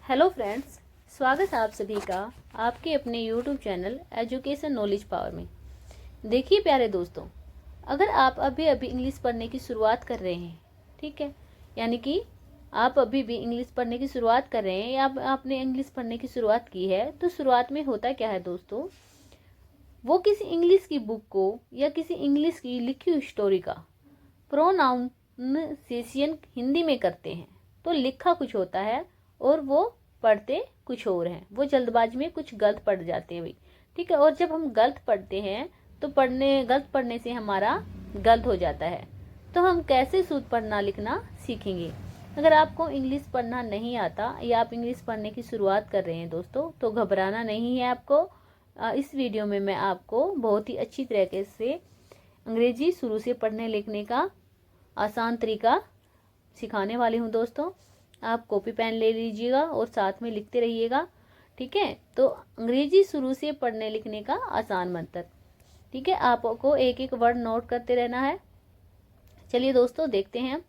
Hello friends, स्वागत है आप सभी का आपके अपने YouTube channel education knowledge power में। देखिए प्यारे दोस्तों, अगर आप अभी अभी इंग्लिश पढ़ने की शुरुआत कर रहे हैं, ठीक है, यानी कि आप अभी भी इंग्लिश पढ़ने की शुरुआत कर रहे हैं या आपने इंग्लिश पढ़ने की शुरुआत की है, तो शुरुआत में होता क्या है दोस्तों, वो किसी इंग्लिश की बुक को या किसी इंग्लिश की लिखी हुई स्टोरी का प्रोनाउंसिएशन हिंदी में करते हैं, तो लिखा कुछ होता है और वो पढ़ते कुछ और हैं। वो जल्दबाजी में कुछ गलत पढ़ जाते हैं भाई, ठीक है। और जब हम गलत पढ़ते हैं तो गलत पढ़ने से हमारा गलत हो जाता है। तो हम कैसे शुद्ध पढ़ना लिखना सीखेंगे। अगर आपको इंग्लिश पढ़ना नहीं आता या आप इंग्लिश पढ़ने की शुरुआत कर रहे हैं दोस्तों, तो घबराना नहीं है आपको। इस वीडियो में मैं आपको बहुत ही अच्छी तरीके से अंग्रेजी शुरू से पढ़ने लिखने का आसान तरीका सिखाने वाली हूँ दोस्तों। आप कॉपी पेन ले लीजिएगा और साथ में लिखते रहिएगा, ठीक है। तो अंग्रेजी शुरू से पढ़ने लिखने का आसान मंत्र, ठीक है। आपको एक एक वर्ड नोट करते रहना है। चलिए दोस्तों, देखते हैं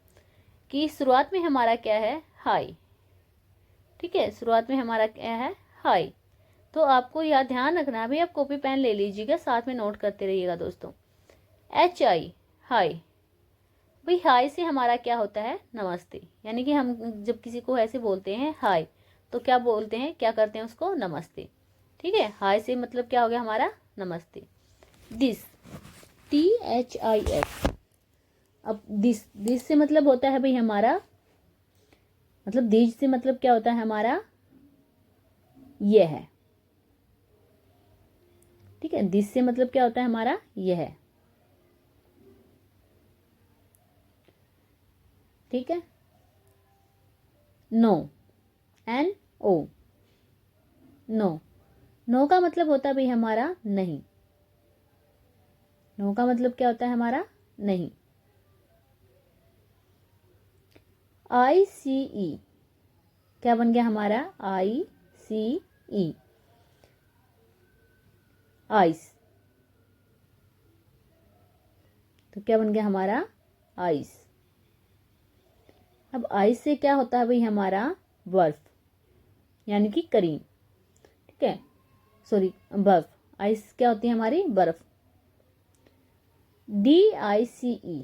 कि शुरुआत में हमारा क्या है, हाय, ठीक है। शुरुआत में हमारा क्या है, हाय। तो आपको यह ध्यान रखना है भाई, आप कॉपी पेन ले लीजिएगा, साथ में नोट करते रहिएगा दोस्तों। HI, हाय। भाई हाय से हमारा क्या होता है, नमस्ते। यानी कि हम जब किसी को ऐसे बोलते हैं हाय, तो क्या बोलते हैं, क्या करते हैं उसको, नमस्ते, ठीक है। हाय से मतलब क्या हो गया हमारा, नमस्ते। This, THIS। अब दिस से मतलब होता है भाई हमारा, मतलब दिस से मतलब क्या होता है हमारा, यह है, ठीक है। दिस से मतलब क्या होता है हमारा, यह है, ठीक है। No, NO, no. नो का मतलब होता है भाई हमारा नहीं। नो का मतलब क्या होता है हमारा, नहीं। ICE, क्या बन गया हमारा, ICE, आइस। तो क्या बन गया हमारा, आइस। अब आइस से क्या होता है भाई हमारा, बर्फ, यानी कि करीम, ठीक है। सॉरी, बर्फ। आइस क्या होती है हमारी, बर्फ। DICE,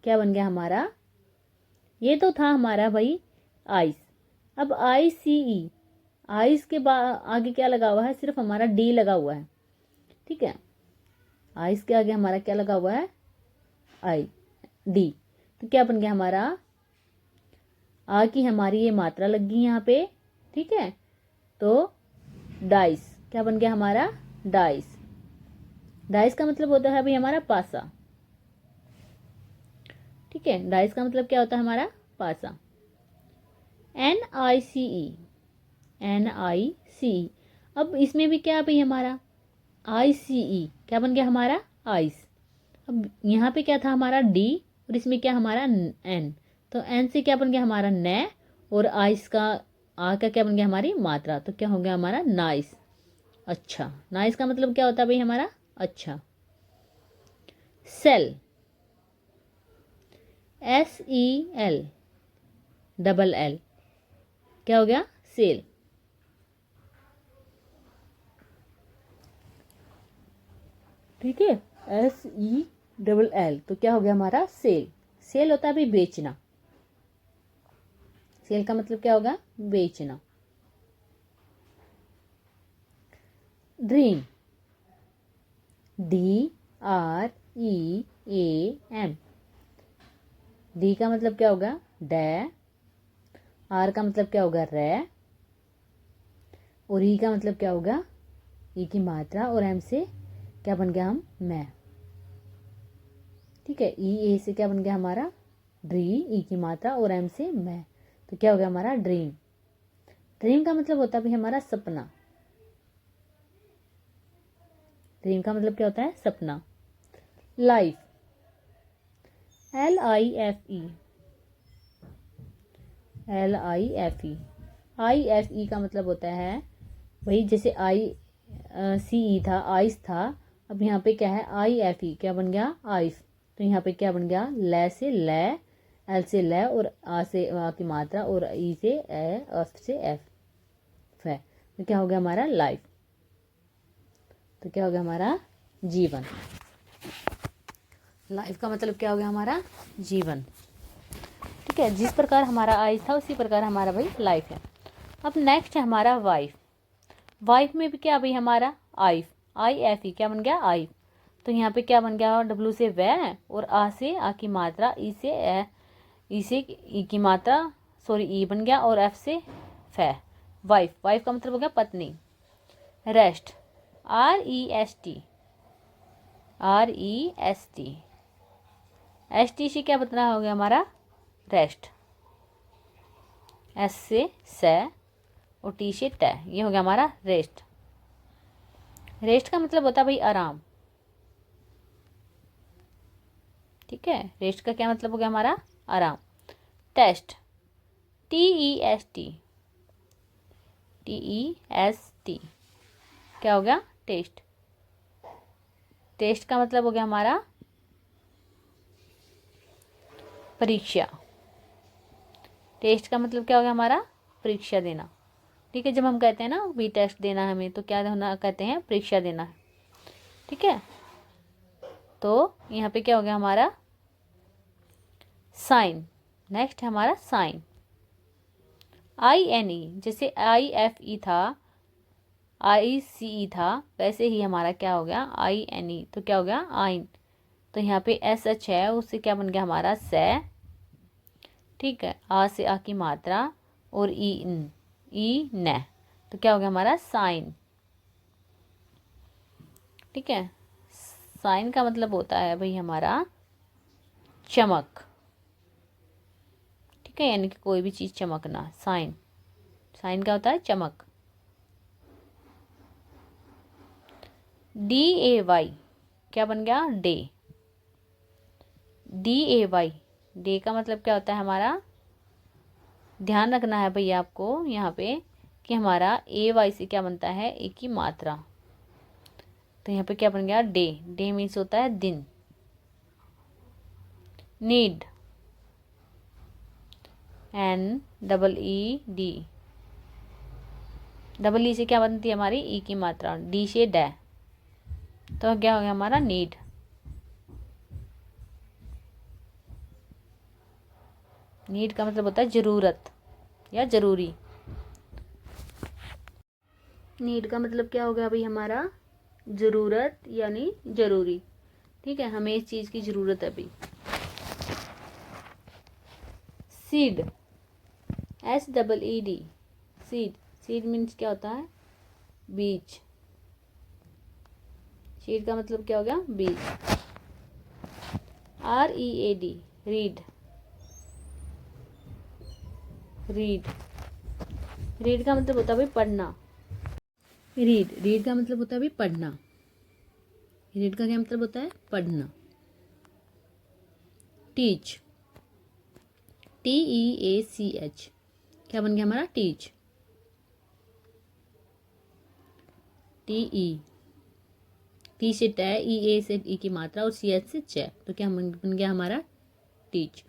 क्या बन गया हमारा, ये तो था हमारा भाई आइस। अब ICE, आइस के आगे क्या लगा हुआ है, सिर्फ हमारा D लगा हुआ है, ठीक है। आइस के आगे हमारा क्या लगा हुआ है, D। तो क्या बन गया हमारा, आ की हमारी ये मात्रा लग गई यहाँ पे, ठीक है। तो डाइस, क्या बन गया हमारा, डाइस। डाइस का मतलब होता है भाई हमारा पासा, ठीक है। डाइस का मतलब क्या होता है हमारा, पासा। NICE, NICE। अब इसमें भी क्या भाई हमारा, ICE, क्या बन गया हमारा, आइस। अब यहाँ पे क्या था हमारा, D, और इसमें क्या हमारा, N। तो N से क्या बन गया हमारा, न, और आइस का आ का क्या बन गया हमारी मात्रा, तो क्या हो गया हमारा, नाइस, अच्छा। नाइस का मतलब क्या होता है भाई हमारा, अच्छा। सेल, SEL, डबल L, क्या हो गया, सेल, ठीक है। SELL, तो क्या हो गया हमारा, सेल। सेल होता है भाई बेचना। सेल का मतलब क्या होगा, बेचना। Dream, DREAM। डी का मतलब क्या होगा, डै। आर का मतलब क्या होगा, रे। और ई का मतलब क्या होगा, ई की मात्रा, और एम से क्या बन गया हम, मैं, ठीक है। ए से क्या बन गया हमारा, ड्री, ई की मात्रा, और एम से मैं, तो क्या हो गया हमारा, ड्रीम। ड्रीम का मतलब होता है भाई हमारा सपना। ड्रीम का मतलब क्या होता है, सपना। Life, LIFE, LIFE। IFE का मतलब होता है भाई, जैसे CE था, आइस था, अब यहाँ पे क्या है, IFE, क्या बन गया, आइस। तो यहाँ पे क्या बन गया, ले से ले, एल से ले, और आ से आ की मात्रा, और ई से ए, एफ से एफ, है, तो क्या हो गया हमारा लाइफ। तो क्या हो गया हमारा जीवन। लाइफ का मतलब क्या हो गया हमारा जीवन। ठीक है, जिस प्रकार हमारा आइस था उसी प्रकार हमारा भाई लाइफ है। अब नेक्स्ट है हमारा वाइफ। वाइफ में भी क्या भाई हमारा आइफ, IFE क्या बन गया आइफ। तो यहाँ पे क्या बन गया, W से वह और आ से आ की मात्रा, ई से ई की मात्रा सॉरी ई बन गया और F से फै। वाइफ, वाइफ का मतलब हो गया पत्नी। रेस्ट, REST, ST से क्या बतना हो गया हमारा रेस्ट। S से सै और T से टे, ये हो गया हमारा रेस्ट। रेस्ट का मतलब होता है भाई आराम। ठीक है, रेस्ट का क्या मतलब हो गया हमारा आराम। टेस्ट, TEST, क्या हो गया टेस्ट। टेस्ट का मतलब हो गया हमारा परीक्षा। टेस्ट का मतलब क्या हो गया हमारा परीक्षा देना। ठीक है, जब हम कहते हैं ना भी टेस्ट देना है हमें, तो क्या होना कहते हैं परीक्षा देना है। ठीक है, तो यहाँ पे क्या हो गया हमारा साइन। नेक्स्ट है हमारा साइन, INE, जैसे IFE था, ICE था, वैसे ही हमारा क्या हो गया INE। तो क्या हो गया आइन। तो यहाँ पे SH है, उससे क्या बन गया हमारा सै। ठीक है, आ से आ की मात्रा और ई न, तो क्या हो गया हमारा साइन। ठीक है, साइन का मतलब होता है भाई हमारा चमक। ठीक है, यानी कि कोई भी चीज़ चमकना, साइन। साइन का होता है चमक। DAY क्या बन गया डे। DAY, डे का मतलब क्या होता है हमारा, ध्यान रखना है भैया आपको यहाँ पे कि हमारा AY से क्या बनता है ए की मात्रा। तो यहाँ पे क्या बन गया डे। डे मीन्स होता है दिन। नीड, NEED, डबल ई से क्या बनती है हमारी ई की मात्रा, डी से डै, तो क्या हो गया हमारा नीड। नीड का मतलब होता है जरूरत या जरूरी। नीड का मतलब क्या हो गया भाई हमारा जरूरत यानी जरूरी। ठीक है, हमें इस चीज की जरूरत है भाई। Seed, SEED, seed. Seed means क्या होता है बीज। सीड का मतलब क्या हो गया बीज। READ, read. रीड, रीड का मतलब होता है भाई पढ़ना। रीड का मतलब होता है भाई पढ़ना। रीड का क्या मतलब होता है पढ़ना। टीच, TEACH, क्या बन गया हमारा टीच। टी से टे, EA से ई की मात्रा और CH से च, तो क्या बन गया हमारा टीच।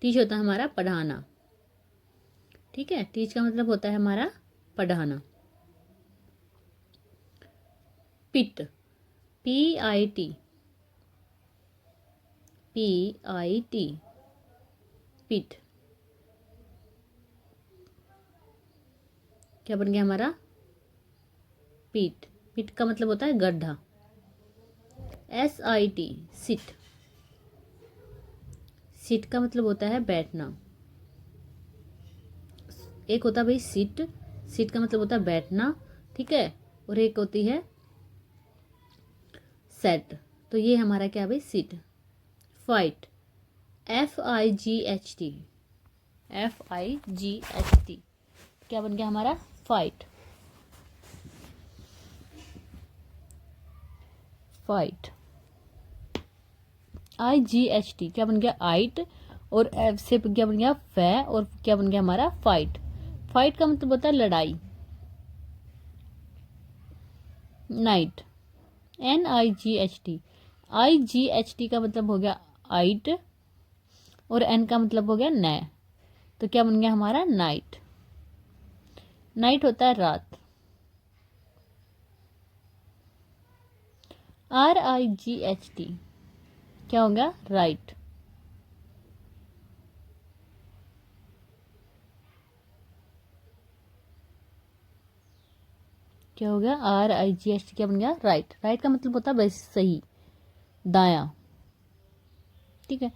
टीच होता है हमारा पढ़ाना। ठीक है, टीच का मतलब होता है हमारा पढ़ाना। पिट, PIT, पिट, क्या बन गया हमारा पीट। पीट का मतलब होता है गड्ढा। SIT, seat. सिट का मतलब होता है बैठना। एक होता है भाई सिट, सिट का मतलब होता है बैठना। ठीक है, और एक होती है सेट, तो ये हमारा क्या भाई सिट। फाइट, FIGHT, क्या बन गया हमारा फाइट। फाइट, IGHT, क्या बन गया आइट और F से क्या बन गया फै और क्या बन गया हमारा फाइट। फाइट का मतलब होता है लड़ाई। नाइट, NIGHT का मतलब हो गया आइट और N का मतलब हो गया नै, तो क्या बन गया हमारा नाइट। नाइट होता है रात। RIGHT क्या हो गया? राइट। क्या हो गया? RIGHT क्या बन गया? राइट। राइट का मतलब होता है सही, दाया। ठीक है,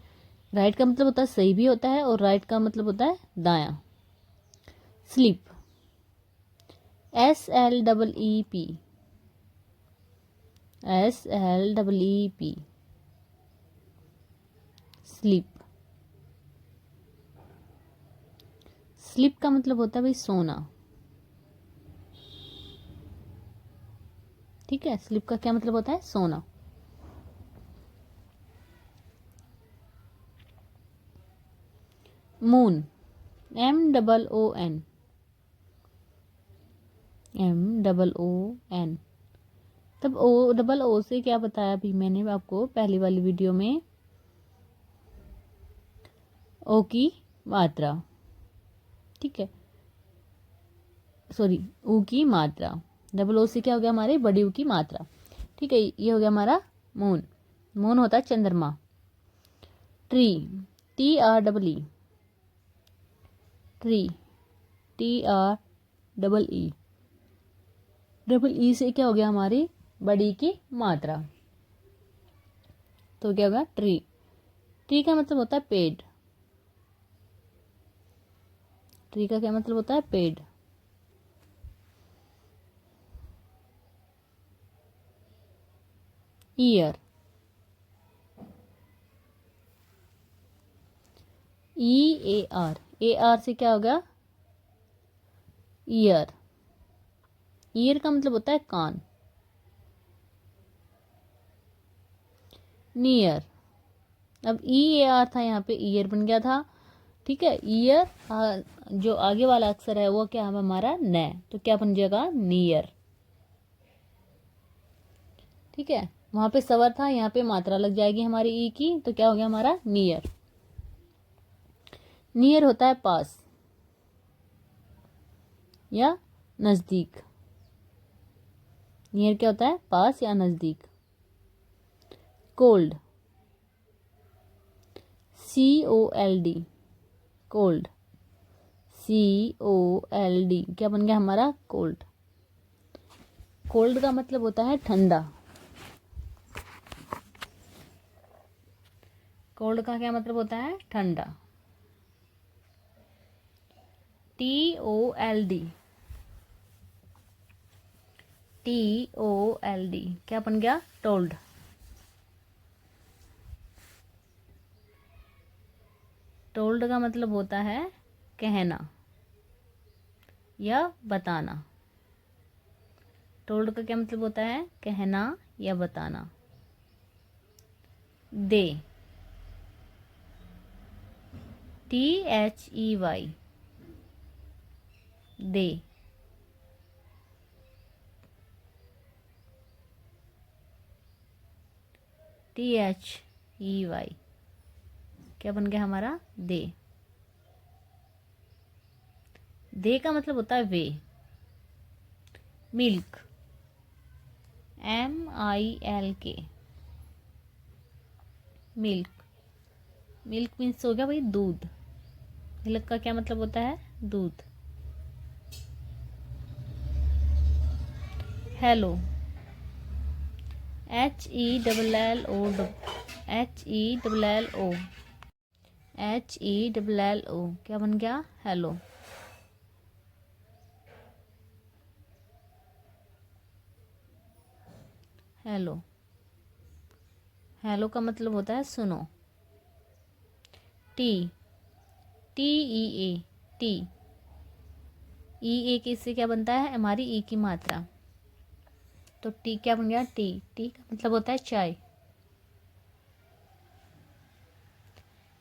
राइट का मतलब होता है सही भी होता है और राइट का मतलब होता है दाया। Sleep, SLEEP, SLEEP, sleep. Sleep का मतलब होता है भाई सोना। ठीक है, स्लीप का क्या मतलब होता है? सोना। Moon, MOON, MOON। तब O से क्या बताया अभी मैंने आपको पहली वाली वीडियो में? ओ की मात्रा। ठीक है, सॉरी, ऊ की मात्रा। O से क्या हो गया? हमारे बड़ी ऊ की मात्रा। ठीक है, ये हो गया हमारा मून। मून होता है चंद्रमा। ट्री, TREE, ट्री, TREE, से क्या हो गया? हमारी बड़ी की मात्रा। तो क्या होगा? ट्री। ट्री का मतलब होता है पेड़। ट्री का क्या मतलब होता है? पेड़। ईयर, EAR से क्या होगा? ईयर। ईयर का मतलब होता है कान। नियर, अब EAR था यहाँ पे ईयर बन गया था। ठीक है, ईयर जो आगे वाला अक्षर है वो क्या है हमारा? न, तो क्या बन जाएगा? नियर। ठीक है, वहां पे सवर था, यहाँ पे मात्रा लग जाएगी हमारी ई की, तो क्या हो गया हमारा? नियर। नियर होता है पास या नजदीक। नियर क्या होता है? पास या नजदीक। कोल्ड, COLD, कोल्ड, COLD क्या बन गया हमारा? कोल्ड। कोल्ड का मतलब होता है ठंडा। कोल्ड का क्या मतलब होता है? ठंडा। TOLD, TOLD क्या बन गया? टोल्ड। टोल्ड का मतलब होता है कहना या बताना। टोल्ड का क्या मतलब होता है? कहना या बताना। दे, THEY, दे। THEY क्या बन गया हमारा? दे। दे का मतलब होता है वे। Milk, MILK, milk. Milk means हो गया भाई दूध। मिल्क का क्या मतलब होता है? दूध। हेलो, HELLO, HELLO, HELLO क्या बन गया? हेलो। हेलो, हेलो का मतलब होता है सुनो। T, TEA, T. EA किससे क्या बनता है? हमारी ई की मात्रा। तो टी क्या बन गया? टी। टी का मतलब होता है चाय।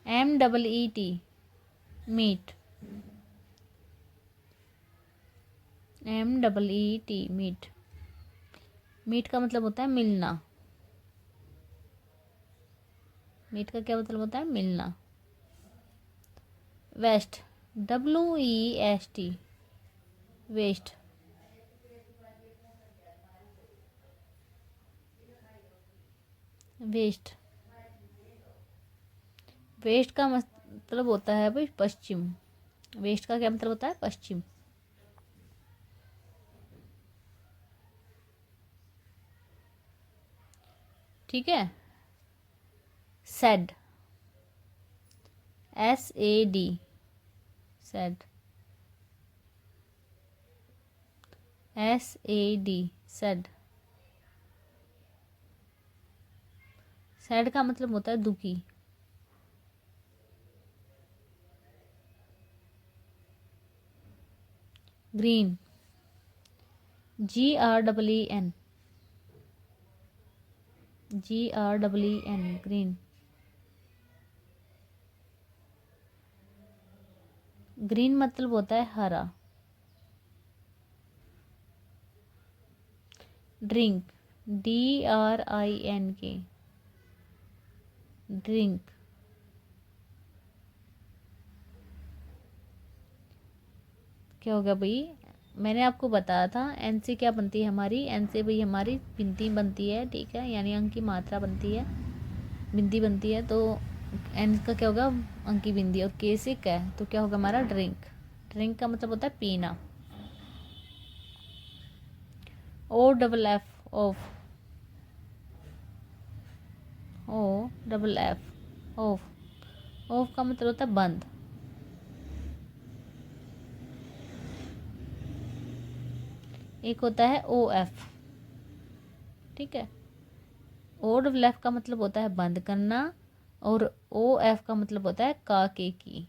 MEET, meet. MEET, meet. Meet का मतलब होता है मिलना। मीट का क्या मतलब होता है? मिलना। West, WEST, west. West, west का मतलब होता है भाई पश्चिम। वेस्ट का क्या मतलब होता है? पश्चिम। ठीक है। Said, SAD, said, SAD, said. Sad का मतलब होता है दुखी। Green, GREEN, GREEN, green. Green मतलब होता है हरा। Drink, DRINK, drink. क्या हो गया भाई? मैंने आपको बताया था एन से क्या बनती है हमारी। एन से भाई हमारी बिंदी बनती है, ठीक है, यानी अंक की मात्रा बनती है, बिंदी बनती है। तो एन का क्या होगा? अंक की बिंदी। और के से कै, तो क्या होगा हमारा? ड्रिंक। ड्रिंक का मतलब होता है पीना। OFF, of, OFF, of. Of का मतलब होता है बंद। एक होता है OF, ठीक है। OFF का मतलब होता है बंद करना, और OF का मतलब होता है काके की,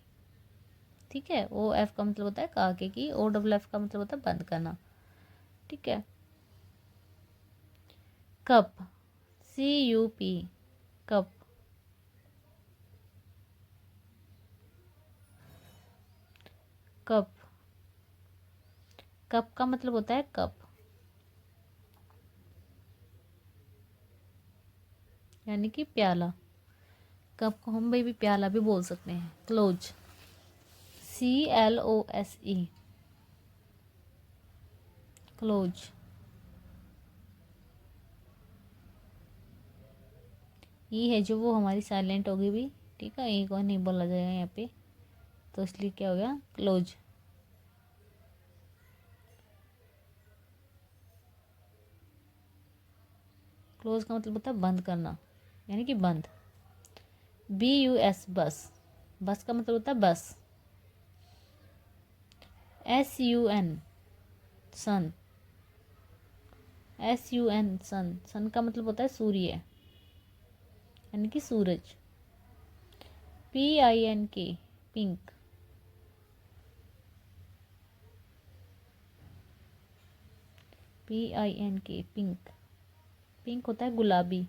ठीक है। OF का मतलब होता है काके की, OFF का मतलब होता है बंद करना, ठीक है। Cup, CUP, cup. Cup, cup का मतलब होता है कप, यानी कि प्याला। कप को हम भाई भी प्याला भी बोल सकते हैं। Close, CLOSE, close. ये है जो वो हमारी साइलेंट होगी भी, ठीक है, एक और नहीं बोला जाएगा यहाँ पे, तो इसलिए क्या हो गया? क्लोज। क्लोज का मतलब होता है बंद करना, यानी कि बंद। BUS, बस। बस का मतलब होता है बस। SUN, सन, SUN, सन। सन का मतलब होता है सूर्य, यानी कि सूरज। PINK, pink. PINK, pink. Pink होता है गुलाबी।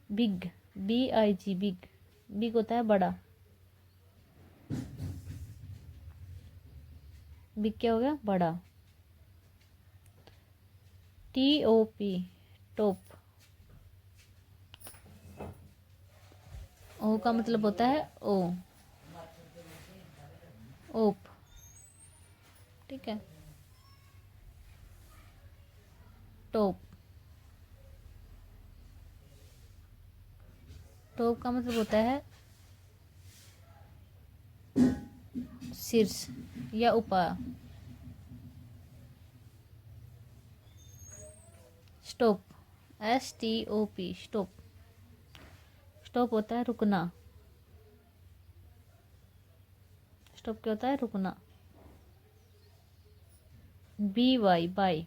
Big, BIG, big. बिग होता है बड़ा। बिग क्या हो गया? बड़ा। TOP, top. ओ का मतलब होता है ओ, ओप, ठीक है। टॉप, टॉप का मतलब होता है शीर्ष या ऊपर। Stop, STOP, stop. स्टॉप होता है रुकना। स्टॉप क्या होता है? रुकना। BY, bye.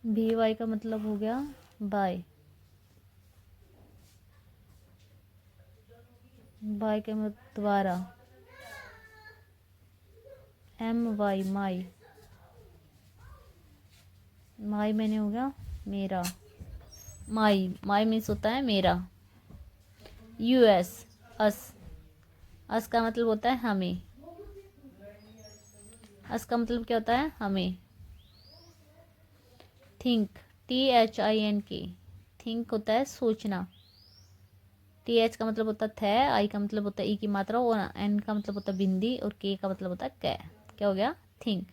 BY का मतलब हो गया बाय। बाय के मतलब दोबारा। MY, माई। माई मैंने हो गया मेरा। माई, माई मीन्स होता है मेरा। US, अस। अस का मतलब होता है हमें। अस का मतलब क्या होता है? हमें। थिंक, THINK, थिंक होता है सोचना। TH का मतलब होता है थ, I का मतलब होता है ई की मात्रा, और N का मतलब होता है बिंदी, और K का मतलब होता है कै। क्या हो गया? थिंक।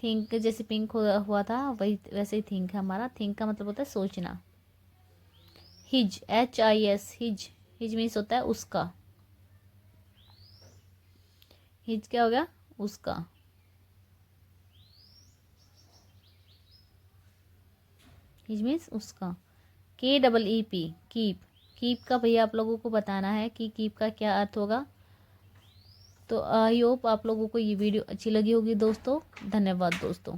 थिंक जैसे पिंक हुआ था वही वैसे ही थिंक है हमारा। थिंक का मतलब होता है सोचना। His, HIS, his. His means होता है उसका। हिज क्या हो गया? उसका। हिज मीन्स उसका। KEEP, keep. कीप का भैया आप लोगों को बताना है कि कीप का क्या अर्थ होगा। तो आई होप आप लोगों को ये वीडियो अच्छी लगी होगी दोस्तों। धन्यवाद दोस्तों।